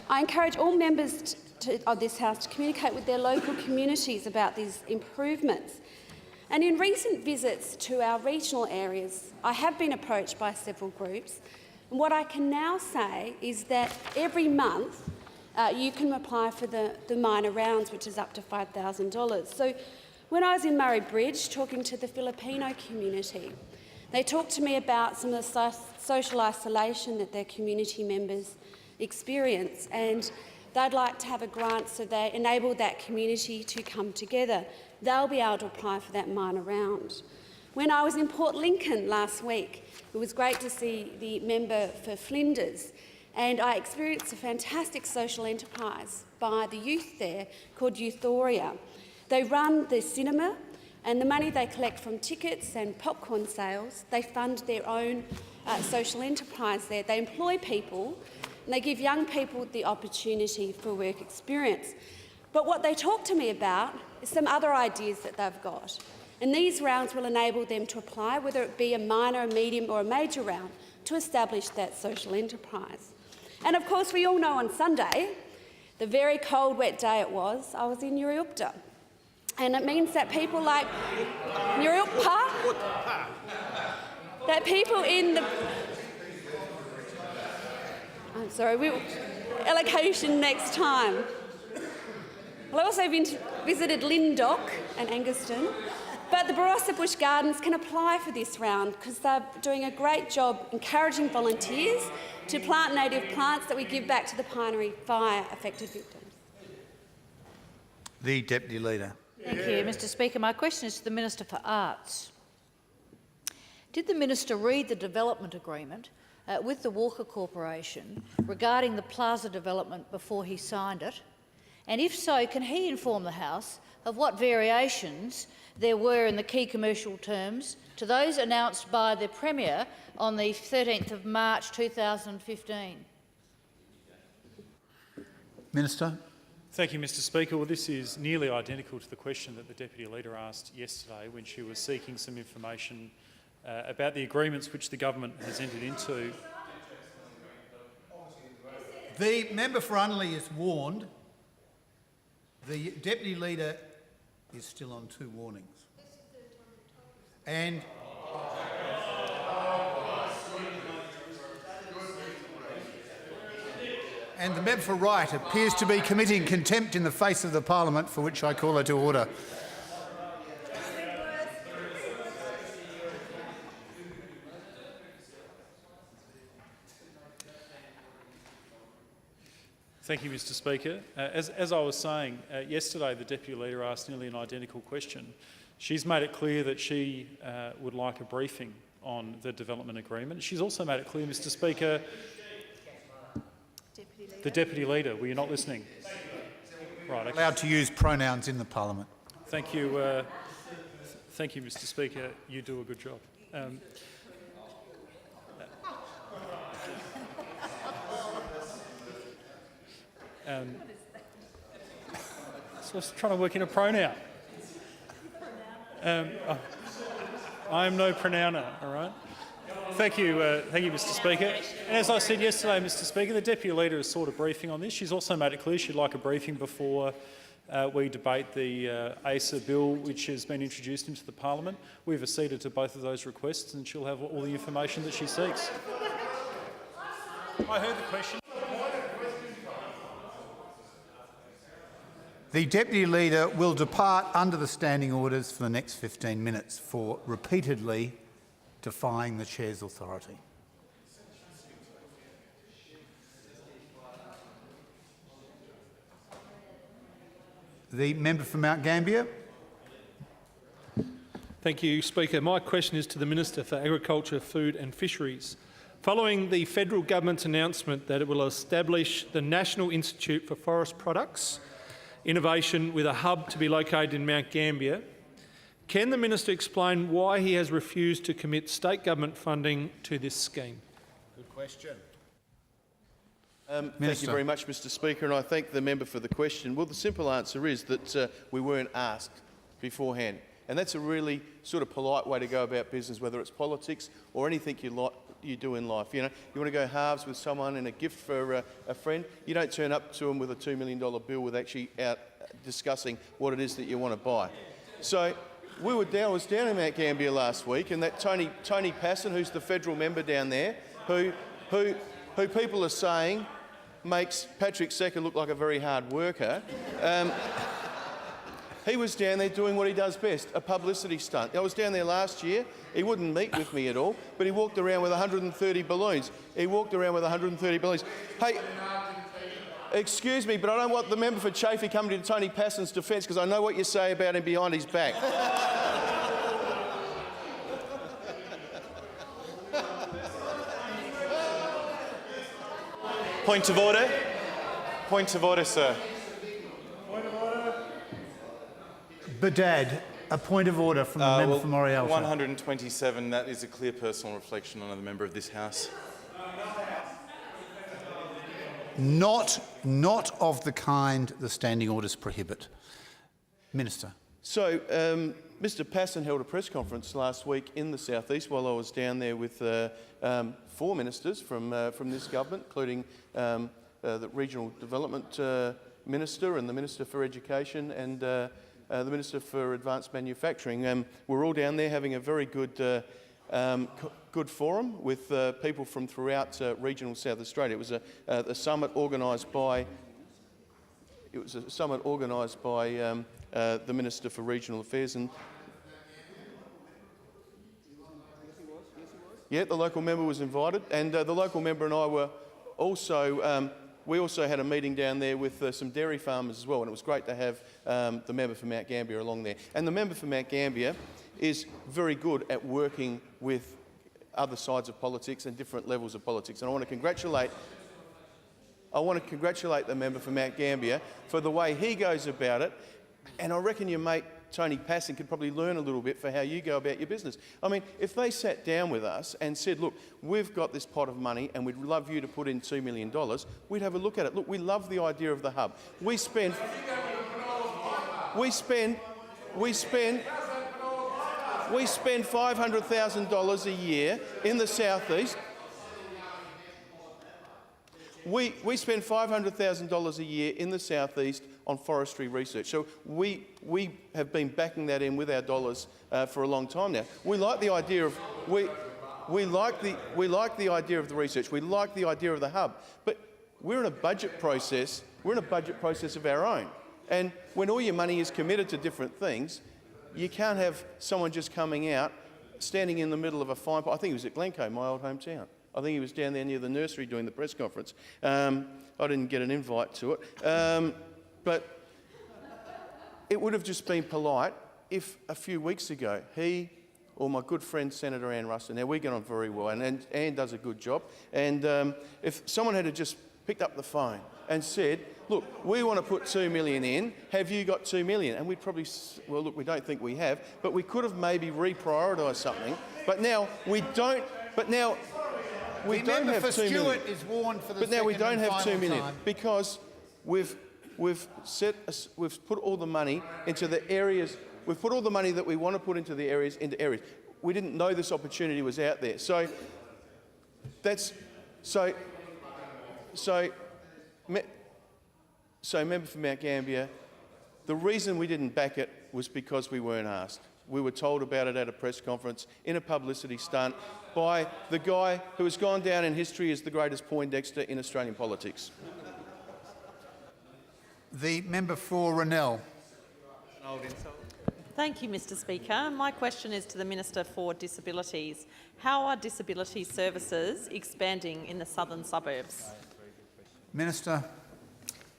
I encourage all members of this House to communicate with their local communities about these improvements. And in recent visits to our regional areas, I have been approached by several groups. And what I can now say is that every month you can apply for the minor rounds, which is up to $5,000. So when I was in Murray Bridge talking to the Filipino community, they talked to me about some of the social isolation that their community members experience, and they'd like to have a grant so they enable that community to come together. They'll be able to apply for that minor round. When I was in Port Lincoln last week, it was great to see the member for Flinders, and I experienced a fantastic social enterprise by the youth there called Youthoria. They run the cinema, and the money they collect from tickets and popcorn sales, they fund their own social enterprise there. They employ people and they give young people the opportunity for work experience. But what they talk to me about is some other ideas that they've got. And these rounds will enable them to apply, whether it be a minor, a medium or a major round, to establish that social enterprise. And of course, we all know on Sunday, the very cold, wet day it was, I was in Uriupta. And it means that people like Uriupta, that people in the... I'm sorry, allocation next time. Well, I also visited Lyndoch and Angaston, but the Barossa Bush Gardens can apply for this round because they're doing a great job encouraging volunteers to plant native plants that we give back to the Pinery fire-affected victims. The Deputy Leader. Thank you, Mr Speaker. My question is to the Minister for Arts. Did the Minister read the development agreement with the Walker Corporation regarding the plaza development before he signed it? And if so, can he inform the House of what variations there were in the key commercial terms to those announced by the Premier on the 13th of March 2015? Minister. Thank you, Mr Speaker. Well, this is nearly identical to the question that the Deputy Leader asked yesterday when she was seeking some information about the agreements which the government has entered into. The member for Unley is warned. The Deputy Leader is still on 2 warnings. And the member for Wright appears to be committing contempt in the face of the Parliament, for which I call her to order. Thank you, Mr Speaker. As I was saying, yesterday the Deputy Leader asked nearly an identical question. She's made it clear that she would like a briefing on the development agreement. She's also made it clear, Mr Speaker, the Deputy Leader, were you not listening? Right. Okay. Allowed to use pronouns in the Parliament. Thank you, Mr Speaker. You do a good job. So I was trying to work in a pronoun. I am no pronouner, all right? Thank you, Mr Speaker. And as I said yesterday, Mr Speaker, the Deputy Leader has sought a briefing on this. She's also made it clear she'd like a briefing before we debate the ASA bill which has been introduced into the parliament. We've acceded to both of those requests and she'll have all the information that she seeks. I heard the question. The Deputy Leader will depart under the standing orders for the next 15 minutes for repeatedly defying the Chair's authority. The member for Mount Gambier. Thank you, Speaker. My question is to the Minister for Agriculture, Food and Fisheries. Following the federal government's announcement that it will establish the National Institute for Forest Products Innovation with a hub to be located in Mount Gambier, can the Minister explain why he has refused to commit state government funding to this scheme? Good question. Thank you very much, Mr Speaker, and I thank the member for the question. Well, the simple answer is that we weren't asked beforehand, and that's a really sort of polite way to go about business, whether it's politics or anything you do in life. You know, you want to go halves with someone and a gift for a friend, you don't turn up to them with a $2 million bill with actually out discussing what it is that you want to buy. So I was down in Mount Gambier last week, and that Tony Passon, who's the federal member down there, who people are saying makes Patrick Secker look like a very hard worker. He was down there doing what he does best, a publicity stunt. I was down there last year. He wouldn't meet with me at all, but he walked around with 130 balloons. He walked around with 130 balloons. Hey, excuse me, but I don't want the member for Chaffey coming to Tony Passon's defence, because I know what you say about him behind his back. Point of order. Point of order, sir. Badad, a point of order from the member for Morialta. 127, that is a clear personal reflection on another member of this House. Not of the kind the standing orders prohibit. Minister. So, Mr Passon held a press conference last week in the South East while I was down there with 4 ministers from this government, including the Regional Development Minister and the Minister for Education and the Minister for Advanced Manufacturing. We're all down there having a very good forum with people from throughout regional South Australia. It was a summit organised by the Minister for Regional Affairs, and yeah, the local member was invited, and the local member and I were also. We also had a meeting down there with some dairy farmers as well, and it was great to have the member for Mount Gambier along there. And the member for Mount Gambier is very good at working with other sides of politics and different levels of politics. And I want to congratulate the member for Mount Gambier for the way he goes about it. And I reckon your mate Tony Passon could probably learn a little bit for how you go about your business. I mean, if they sat down with us and said, look, we've got this pot of money and we'd love you to put in $2 million, we'd have a look at it. Look, we love the idea of the hub. We spend $500,000 a year in the South East. We spend $500,000 a year in the South East on forestry research. So we have been backing that in with our dollars for a long time now. We like the idea of we like the idea of the research. We like the idea of the hub. But we're in a budget process. We're in a budget process of our own. And when all your money is committed to different things, you can't have someone just coming out, standing in the middle of a fine. I think he was at Glencoe, my old hometown. I think he was down there near the nursery doing the press conference. I didn't get an invite to it. But it would have just been polite if a few weeks ago he or my good friend Senator Ann Ruston, now we get on very well, and Ann does a good job, and if someone had just picked up the phone and said, look, we want to put $2 million in, have you got $2 million? And we'd probably, well, look, we don't think we have, but we could have maybe reprioritised something, but now we don't, but now we don't have $2 million. Is warned for the but now we second don't and have $2 final million time. because we've put all the money into the areas. We've put all the money that we want to put into the areas into areas. We didn't know this opportunity was out there. So that's so member for Mount Gambier, The reason we didn't back it was because we weren't asked. We were told about it at a press conference in a publicity stunt by the guy who has gone down in history as the greatest Poindexter in Australian politics. The member for Renell. Thank you, Mr Speaker. My question is to the Minister for Disabilities. How are disability services expanding in the southern suburbs? Minister.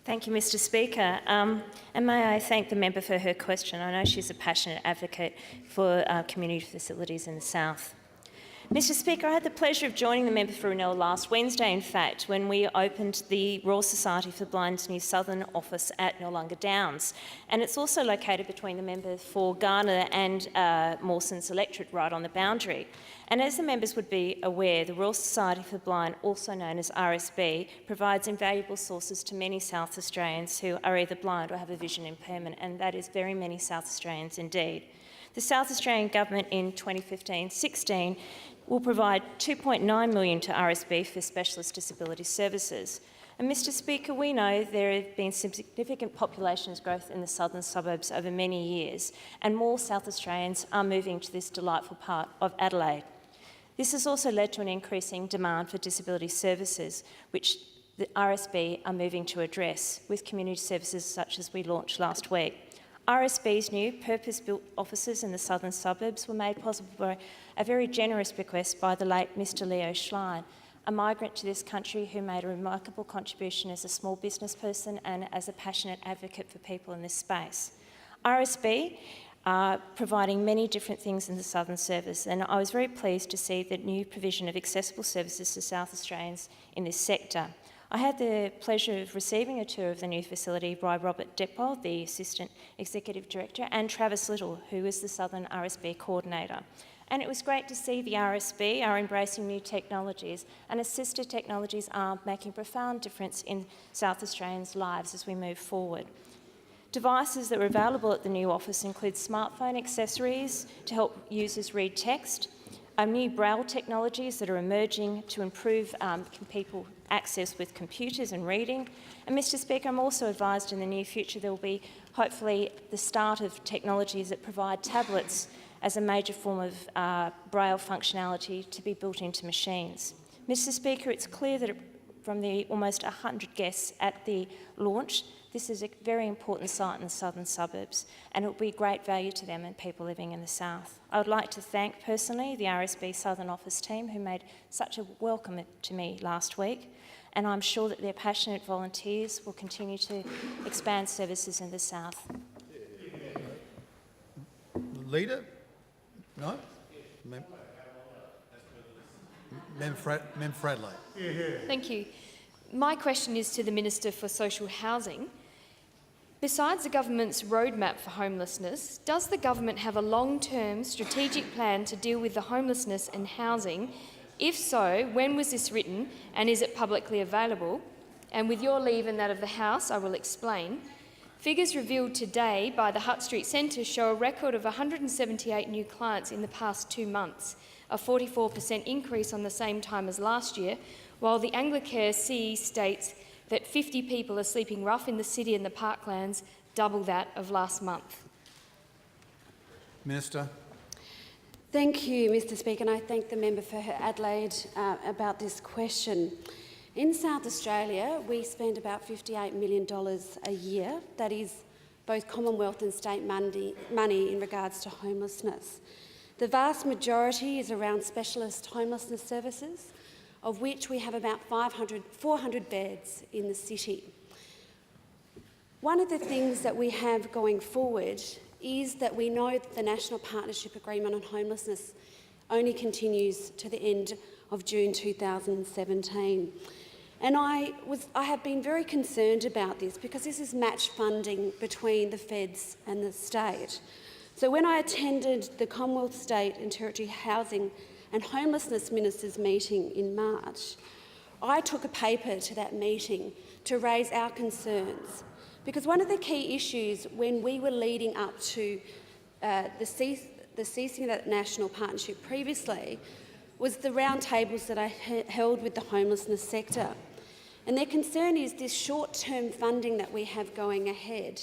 Thank you, Mr Speaker. And may I thank the member for her question. I know she's a passionate advocate for community facilities in the south. Mr Speaker, I had the pleasure of joining the member for Renell last Wednesday, in fact, when we opened the Royal Society for the Blind's new southern office at Noarlunga Downs. And it's also located between the member for Garner and Mawson's electorate, right on the boundary. And as the members would be aware, the Royal Society for the Blind, also known as RSB, provides invaluable sources to many South Australians who are either blind or have a vision impairment, and that is very many South Australians indeed. The South Australian Government in 2015-16 will provide $2.9 million to RSB for specialist disability services. And Mr Speaker, we know there have been significant population growth in the southern suburbs over many years, and more South Australians are moving to this delightful part of Adelaide. This has also led to an increasing demand for disability services, which the RSB are moving to address with community services such as we launched last week. RSB's new purpose-built offices in the southern suburbs were made possible by a very generous bequest by the late Mr Leo Schlein, a migrant to this country who made a remarkable contribution as a small business person and as a passionate advocate for people in this space. RSB are providing many different things in the southern service, and I was very pleased to see the new provision of accessible services to South Australians in this sector. I had the pleasure of receiving a tour of the new facility by Robert Depol, the Assistant Executive Director, and Travis Little, who is the Southern RSB Coordinator. And it was great to see the RSB are embracing new technologies, and assistive technologies are making a profound difference in South Australians' lives as we move forward. Devices that are available at the new office include smartphone accessories to help users read text, new braille technologies that are emerging to improve people access with computers and reading. And Mr Speaker, I'm also advised in the near future there will be hopefully the start of technologies that provide tablets as a major form of braille functionality to be built into machines. Mr Speaker, it's clear that from the almost 100 guests at the launch, this is a very important site in the southern suburbs, and it will be great value to them and people living in the south. I would like to thank personally the RSB Southern Office team who made such a welcome to me last week, and I'm sure that their passionate volunteers will continue to expand services in the south. Leader? No? Mem Fradley. Thank you. My question is to the Minister for Social Housing. Besides the government's roadmap for homelessness, does the government have a long-term strategic plan to deal with the homelessness and housing? If so, when was this written and is it publicly available? And with your leave and that of the House, I will explain. Figures revealed today by the Hutt Street Centre show a record of 178 new clients in the past 2 months, a 44% increase on the same time as last year, while the Anglicare CE states that 50 people are sleeping rough in the city and the parklands, double that of last month. Minister. Thank you, Mr Speaker, and I thank the member for her Adelaide about this question. In South Australia, we spend about $58 million a year. That is both Commonwealth and state money in regards to homelessness. The vast majority is around specialist homelessness services, of which we have about 400 beds in the city. One of the things that we have going forward is that we know that the National Partnership Agreement on Homelessness only continues to the end of June 2017. And I have been very concerned about this because this is match funding between the feds and the state. So when I attended the Commonwealth, State and Territory Housing and Homelessness Ministers meeting in March, I took a paper to that meeting to raise our concerns, because one of the key issues when we were leading up to the ceasing of that national partnership previously was the roundtables that I held with the homelessness sector. And their concern is this short-term funding that we have going ahead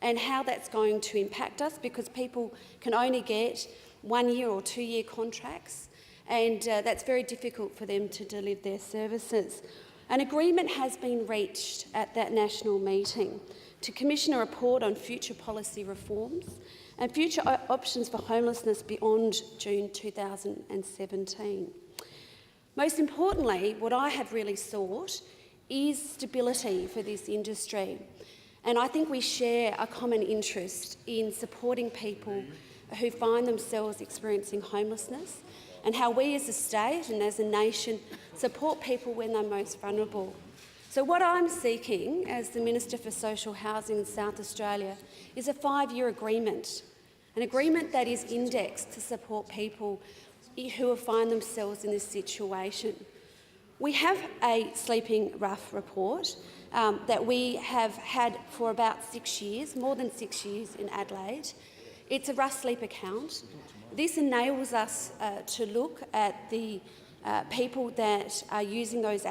and how that's going to impact us, because people can only get 1 year or 2 year contracts, and that's very difficult for them to deliver their services. An agreement has been reached at that national meeting to commission a report on future policy reforms and future options for homelessness beyond June 2017. Most importantly, what I have really sought is stability for this industry. And I think we share a common interest in supporting people who find themselves experiencing homelessness, and how we as a state and as a nation support people when they're most vulnerable. So what I'm seeking as the Minister for Social Housing in South Australia is a 5-year agreement, an agreement that is indexed to support people who find themselves in this situation. We have a Sleeping Rough report that we have had for about 6 years, more than 6 years in Adelaide. It's a rough sleep account. This enables us to look at the people that are using those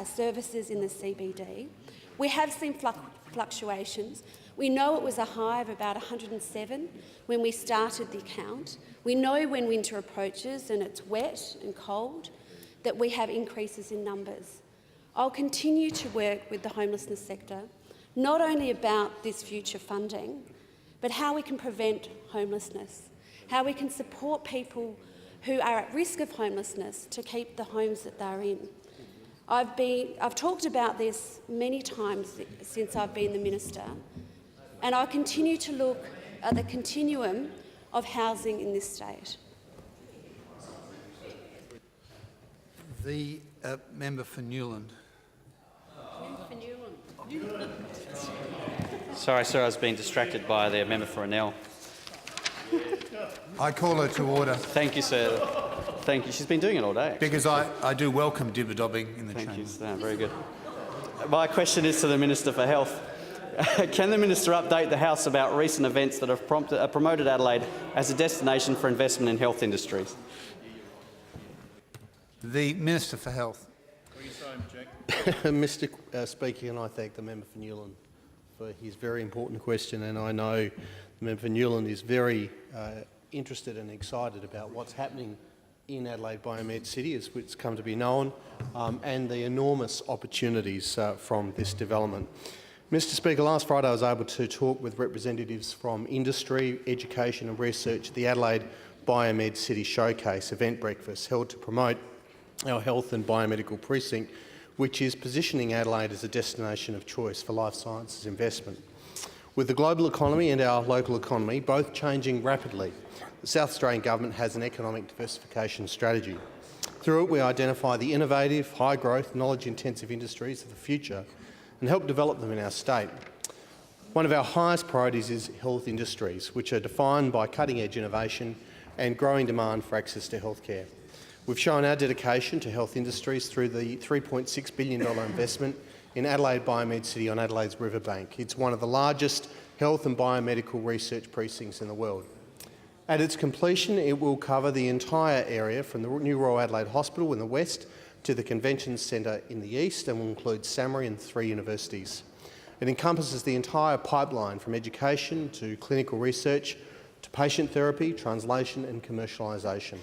services in the CBD. We have seen fluctuations. We know it was a high of about 107 when we started the count. We know when winter approaches and it's wet and cold that we have increases in numbers. I'll continue to work with the homelessness sector, not only about this future funding, but how we can prevent homelessness, how we can support people who are at risk of homelessness to keep the homes that they're in. I've talked about this many times since I've been the Minister, and I continue to look at the continuum of housing in this state. The member for Newland. Sorry, sir, I was being distracted by the member for Annell. I call her to order. Thank you, sir. Thank you. She's been doing it all day. Because I do welcome dibber-dobbing in the chamber. Thank you, sir. Very good. My question is to the Minister for Health. Can the Minister update the House about recent events that have promoted Adelaide as a destination for investment in health industries? The Minister for Health. Mr Speaker, can I thank the member for Newland for his very important question, and I know the member for Newland is very interested and excited about what's happening in Adelaide Biomed City, as it's come to be known, and the enormous opportunities from this development. Mr Speaker, last Friday I was able to talk with representatives from industry, education and research at the Adelaide Biomed City Showcase event breakfast held to promote our health and biomedical precinct, which is positioning Adelaide as a destination of choice for life sciences investment. With the global economy and our local economy both changing rapidly, the South Australian Government has an economic diversification strategy. Through it, we identify the innovative, high-growth, knowledge-intensive industries of the future and help develop them in our state. One of our highest priorities is health industries, which are defined by cutting-edge innovation and growing demand for access to healthcare. We've shown our dedication to health industries through the $3.6 billion investment in Adelaide Biomed City on Adelaide's riverbank. It's one of the largest health and biomedical research precincts in the world. At its completion, it will cover the entire area from the new Royal Adelaide Hospital in the west to the Convention Centre in the east, and will include SAHMRI and 3 universities. It encompasses the entire pipeline from education to clinical research to patient therapy, translation and commercialisation.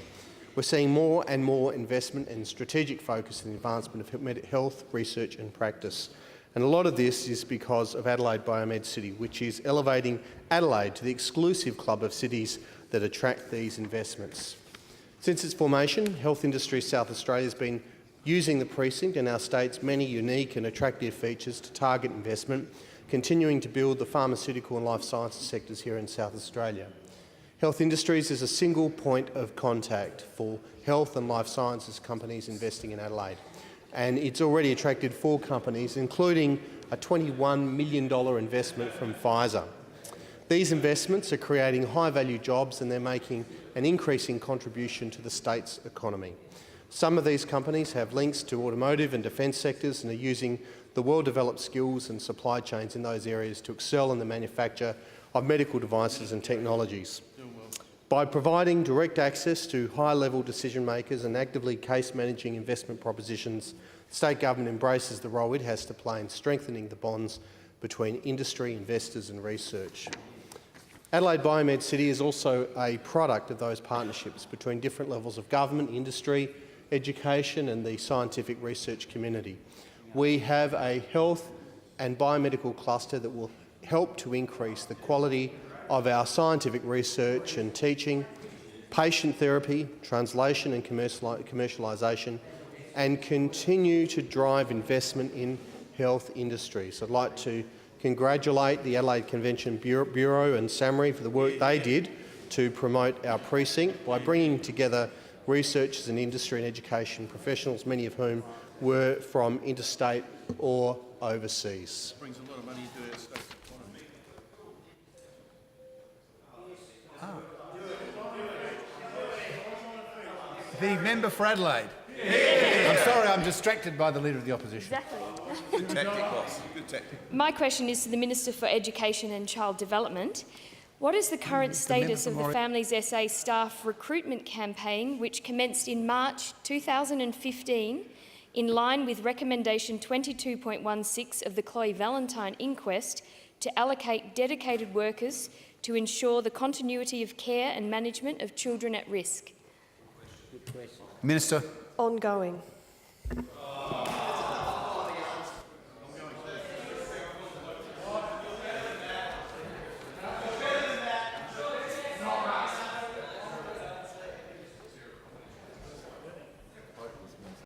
We're seeing more and more investment and strategic focus in the advancement of health, research and practice. And a lot of this is because of Adelaide Biomed City, which is elevating Adelaide to the exclusive club of cities that attract these investments. Since its formation, Health Industries South Australia has been using the precinct and our state's many unique and attractive features to target investment, continuing to build the pharmaceutical and life sciences sectors here in South Australia. Health Industries is a single point of contact for health and life sciences companies investing in Adelaide, and it's already attracted 4 companies, including a $21 million investment from Pfizer. These investments are creating high-value jobs and they're making an increasing contribution to the state's economy. Some of these companies have links to automotive and defence sectors and are using the well-developed skills and supply chains in those areas to excel in the manufacture of medical devices and technologies. By providing direct access to high-level decision-makers and actively case-managing investment propositions, the state government embraces the role it has to play in strengthening the bonds between industry, investors and research. Adelaide Biomed City is also a product of those partnerships between different levels of government, industry, education and the scientific research community. We have a health and biomedical cluster that will help to increase the quality of our scientific research and teaching, patient therapy, translation and commercialisation, and continue to drive investment in health industries. I'd like to congratulate the Adelaide Convention Bureau and SAMRI for the work they did to promote our precinct by bringing together researchers and industry and education professionals, many of whom were from interstate or overseas. Brings a lot of money into our state's economy. The member for Adelaide. I'm sorry, I'm distracted by the Leader of the Opposition. Exactly. Good tactic, boss. Good tactic. My question is to the Minister for Education and Child Development. What is the current status of the Families SA staff recruitment campaign, which commenced in March 2015 in line with recommendation 22.16 of the Chloe Valentine inquest to allocate dedicated workers to ensure the continuity of care and management of children at risk? Minister. Ongoing.